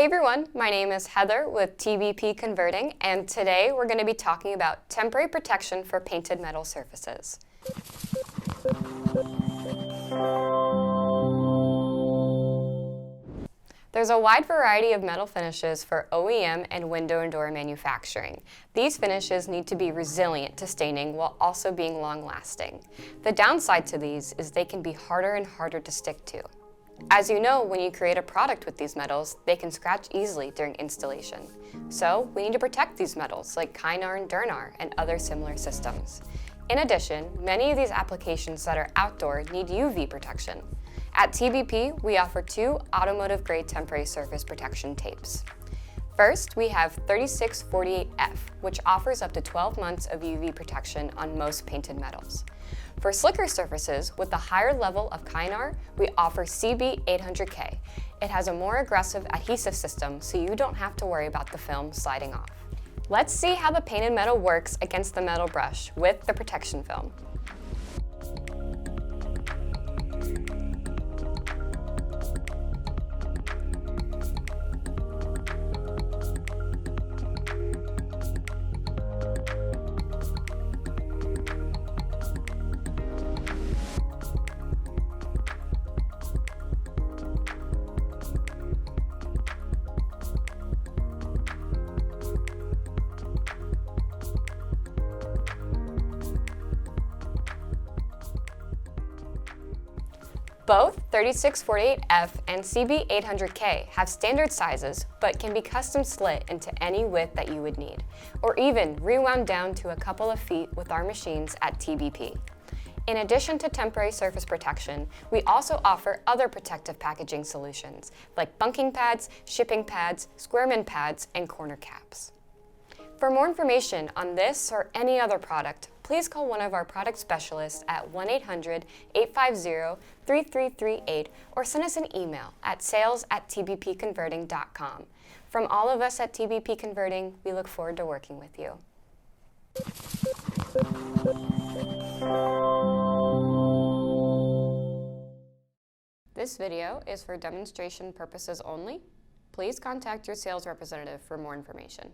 Hey everyone, my name is Heather with TBP Converting, and today we're going to be talking about temporary protection for painted metal surfaces. There's a wide variety of metal finishes for OEM and window and door manufacturing. These finishes need to be resilient to staining while also being long-lasting. The downside to these is they can be harder and harder to stick to. As you know, when you create a product with these metals, they can scratch easily during installation. So we need to protect these metals like Kynar and Duranar and other similar systems. In addition, many of these applications that are outdoor need UV protection. At TBP, we offer two automotive-grade temporary surface protection tapes. First, we have 3648F, which offers up to 12 months of UV protection on most painted metals. For slicker surfaces with a higher level of Kynar, we offer CB-800-K. It has a more aggressive adhesive system, so you don't have to worry about the film sliding off. Let's see how the painted metal works against the metal brush with the protection film. Both 3648F and CB-800-K have standard sizes, but can be custom slit into any width that you would need, or even rewound down to a couple of feet with our machines at TBP. In addition to temporary surface protection, we also offer other protective packaging solutions, like bunking pads, shipping pads, squareman pads, and corner caps. For more information on this or any other product, please call one of our product specialists at 1-800-850-3338 or send us an email at sales@tbpconverting.com. From all of us at TBP Converting, we look forward to working with you. This video is for demonstration purposes only. Please contact your sales representative for more information.